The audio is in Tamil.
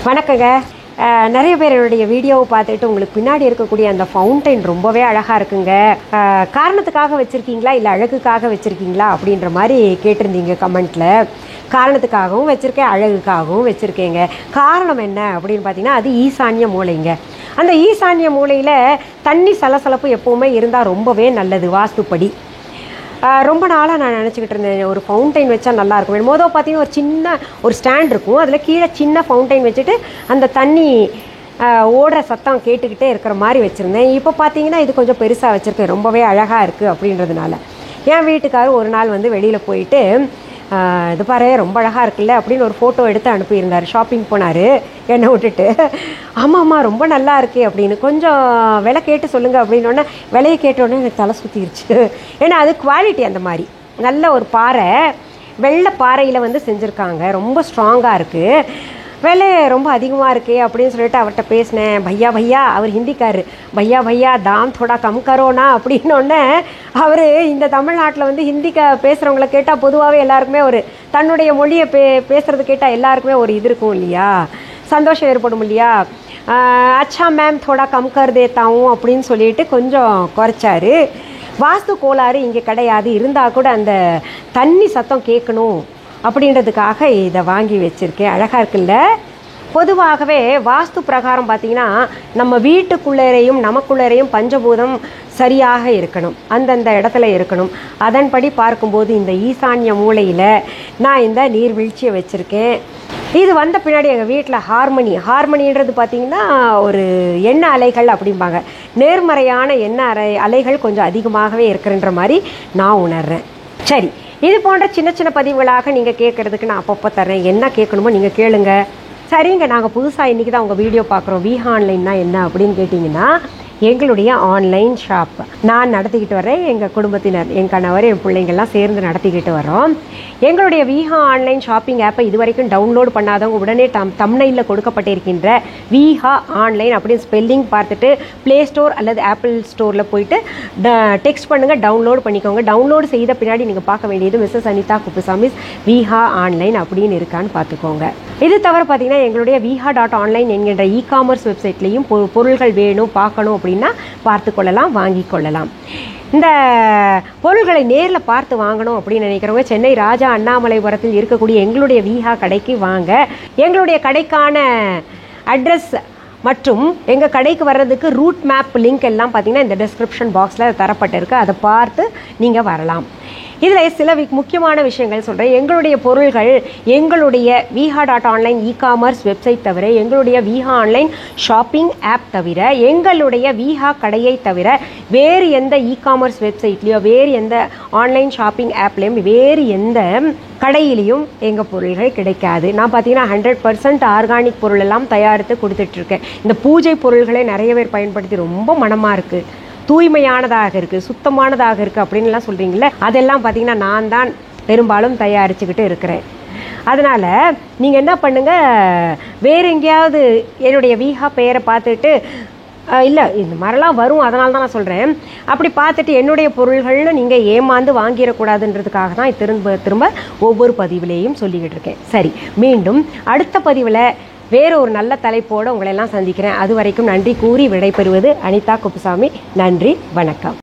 வணக்கங்க. நிறைய பேர் என்னுடைய வீடியோவை பார்த்துட்டு உங்களுக்கு பின்னாடி இருக்கக்கூடிய அந்த ஃபவுண்டைன் ரொம்பவே அழகாக இருக்குங்க, காரணத்துக்காக வச்சுருக்கீங்களா இல்லை அழகுக்காக வச்சுருக்கீங்களா அப்படின்ற மாதிரி கேட்டிருந்தீங்க கமெண்ட்டில். காரணத்துக்காகவும் வச்சுருக்கேன், அழகுக்காகவும் வச்சுருக்கேங்க. காரணம் என்ன அப்படின்னு பார்த்தீங்கன்னா, அது ஈசான்ய மூலைங்க. அந்த ஈசான்ய மூலையில் தண்ணி சலசலப்பு எப்போவுமே இருந்தால் ரொம்பவே நல்லது வாஸ்துப்படி. ரொம்ப நாளாக நான் நினச்சிக்கிட்டு இருந்தேன், ஒரு ஃபவுண்டைன் வச்சா நல்லாயிருக்கும். மொதல் பார்த்தீங்கன்னா ஒரு சின்ன ஒரு ஸ்டாண்ட் இருக்கும், அதில் கீழே சின்ன ஃபவுண்டைன் வச்சுட்டு அந்த தண்ணி ஓடுற சத்தம் கேட்டுக்கிட்டே இருக்கிற மாதிரி வச்சுருந்தேன். இப்போ பார்த்தீங்கன்னா இது கொஞ்சம் பெருசாக வச்சுருக்கேன், ரொம்பவே அழகாக இருக்குது அப்படின்றதுனால. என் வீட்டுக்காரர் ஒரு நாள் வந்து வெளியில் போயிட்டு, இது பாரு ரொம்ப அழகாக இருக்குல்ல அப்படின்னு ஒரு ஃபோட்டோ எடுத்து அனுப்பியிருந்தார். ஷாப்பிங் போனார் என்னை விட்டுட்டு. ஆமாம்மா ரொம்ப நல்லா இருக்கே அப்படின்னு. கொஞ்சம் விலை கேட்டு சொல்லுங்கள் அப்படின்னோடனே விலையை கேட்டோடனே எனக்கு தலை சுற்றிருச்சு. ஏன்னா அது குவாலிட்டி அந்த மாதிரி நல்ல ஒரு பாறை, வெள்ளை பாறையில் வந்து செஞ்சுருக்காங்க, ரொம்ப ஸ்ட்ராங்காக இருக்குது. விலை ரொம்ப அதிகமாக இருக்கே அப்படின்னு சொல்லிட்டு அவர்கிட்ட பேசினேன். பையா பையா, அவர் ஹிந்திக்காரு, பையா பையா தாம் தோடா கம் கரோனா அப்படின்னோடனே அவர் இந்த தமிழ்நாட்டில் வந்து ஹிந்தி பேசுகிறவங்கள கேட்டால் பொதுவாகவே எல்லாருக்குமே ஒரு தன்னுடைய மொழியை பேசுகிறது கேட்டால் எல்லாருக்குமே ஒரு இது இருக்கும் இல்லையா, சந்தோஷம் ஏற்படும் இல்லையா. அச்சா மேம் தோடா கம் கர் தேத்தாவும் அப்படின்னு சொல்லிட்டு கொஞ்சம் குறைச்சாரு. வாஸ்து கோளாறு இங்கே கிடையாது, இருந்தால் கூட அந்த தண்ணி சத்தம் கேட்கணும் அப்படின்றதுக்காக இதை வாங்கி வச்சுருக்கேன். அழகாக இருக்குல்ல. பொதுவாகவே வாஸ்து பிரகாரம் பார்த்திங்கன்னா நம்ம வீட்டுக்குள்ளேயும் நமக்குள்ளேயும் பஞ்சபூதம் சரியாக இருக்கணும், அந்தந்த இடத்துல இருக்கணும். அதன்படி பார்க்கும்போது இந்த ஈசான்ய மூலையில் நான் இந்த நீர்வீழ்ச்சியை வச்சுருக்கேன். இது வந்த பின்னாடி எங்கள் வீட்டில் ஹார்மனின்றது பார்த்திங்கன்னா ஒரு எண்ணெய் அலைகள் அப்படிம்பாங்க, நேர்மறையான எண்ணெய் அலைகள் கொஞ்சம் அதிகமாகவே இருக்கிறன்ற மாதிரி நான் உணர்கிறேன். சரி, இது போன்ற சின்ன சின்ன பதிவுகளாக நீங்கள் கேட்குறதுக்கு நான் அப்பப்போ தர்றேன். என்ன கேட்கணுமோ நீங்கள் கேளுங்க. சரிங்க, நாங்கள் புதுசாக இன்றைக்கி தான் உங்கள் வீடியோ பார்க்குறோம். விஹா ஆன்லைன்னா என்ன அப்படின்னு கேட்டிங்கன்னா, எங்களுடைய ஆன்லைன் ஷாப் நான் நடத்திக்கிட்டு வரேன். எங்கள் குடும்பத்தினர், என் கணவர், என் பிள்ளைங்கள்லாம் சேர்ந்து நடத்திக்கிட்டு வரோம். எங்களுடைய விஹா ஆன்லைன் ஷாப்பிங் ஆப்பை இது வரைக்கும் டவுன்லோட் பண்ணாதவங்க உடனே தம்ப்நெயிலில் கொடுக்கப்பட்டிருக்கின்ற விஹா ஆன்லைன் அப்படின்னு ஸ்பெல்லிங் பார்த்துட்டு ப்ளே ஸ்டோர் அல்லது ஆப்பிள் ஸ்டோரில் போயிட்டு டெக்ஸ்ட் பண்ணுங்கள், டவுன்லோட் பண்ணிக்கோங்க. டவுன்லோடு செய்த பின்னாடி நீங்கள் பார்க்க வேண்டியது மிஸ்ஸஸ் அனிதா குப்புசாமிஸ் விஹா ஆன்லைன் அப்படின்னு இருக்கான்னு பார்த்துக்கோங்க. இது தவிர பார்த்தீங்கன்னா எங்களுடைய viha.online என்கின்ற இ-காமர்ஸ் வெப்சைட்லேயும் பொருள்கள் வேணும் பார்க்கணும் அப்படின்னா பார்த்து கொள்ளலாம், வாங்கி கொள்ளலாம். இந்த பொருள்களை நேரில் பார்த்து வாங்கணும் அப்படின்னு நினைக்கிறவங்க சென்னை ராஜா அண்ணாமலைபுரத்தில் இருக்கக்கூடிய எங்களுடைய விஹா கடைக்கு வாங்க. எங்களுடைய கடைக்கான அட்ரஸ் மற்றும் எங்கள் கடைக்கு வர்றதுக்கு ரூட் மேப் லிங்க் எல்லாம் பார்த்தீங்கன்னா இந்த டிஸ்கிரிப்ஷன் பாக்ஸில் தரப்பட்டிருக்கு, அதை பார்த்து நீங்கள் வரலாம். இதில் சில முக்கியமான விஷயங்கள் சொல்கிறேன். எங்களுடைய பொருள்கள் எங்களுடைய viha.online இ-காமர்ஸ் வெப்சைட் தவிர, எங்களுடைய விஹா ஆன்லைன் ஷாப்பிங் ஆப் தவிர, எங்களுடைய விஹா கடையை தவிர வேறு எந்த இ-காமர்ஸ் வெப்சைட்லேயோ வேறு எந்த ஆன்லைன் ஷாப்பிங் ஆப்லேயும் வேறு எந்த கடையிலையும் எங்கள் பொருள்கள் கிடைக்காது. நான் பார்த்தீங்கன்னா 100% ஆர்கானிக் பொருள் எல்லாம் தயாரித்து கொடுத்துட்ருக்கேன். இந்த பூஜை பொருள்களை நிறைய பேர் பயன்படுத்தி ரொம்ப மனமாக இருக்குது, தூய்மையானதாக இருக்குது, சுத்தமானதாக இருக்குது அப்படின்லாம் சொல்கிறீங்களே, அதெல்லாம் பார்த்திங்கன்னா நான் தான் பெரும்பாலும் தயாரிச்சுக்கிட்டு இருக்கிறேன். அதனால் நீங்கள் என்ன பண்ணுங்கள், வேறு எங்கேயாவது என்னுடைய விஹா பெயரை பார்த்துட்டு இல்லை இந்த மாதிரிலாம் வரும், அதனால தான் நான் சொல்கிறேன், அப்படி பார்த்துட்டு என்னுடைய பொருள்கள்னு நீங்கள் ஏமாந்து வாங்கிடக்கூடாதுன்றதுக்காக தான் திரும்ப திரும்ப ஒவ்வொரு பதிவிலையும் சொல்லிக்கிட்டு இருக்கேன். சரி, மீண்டும் அடுத்த பதிவில் வேறு ஒரு நல்ல தலைப்போடு உங்களெல்லாம் சந்திக்கிறேன். அது வரைக்கும் நன்றி கூறி விடைபெறுவது அனிதா குப்புசாமி. நன்றி, வணக்கம்.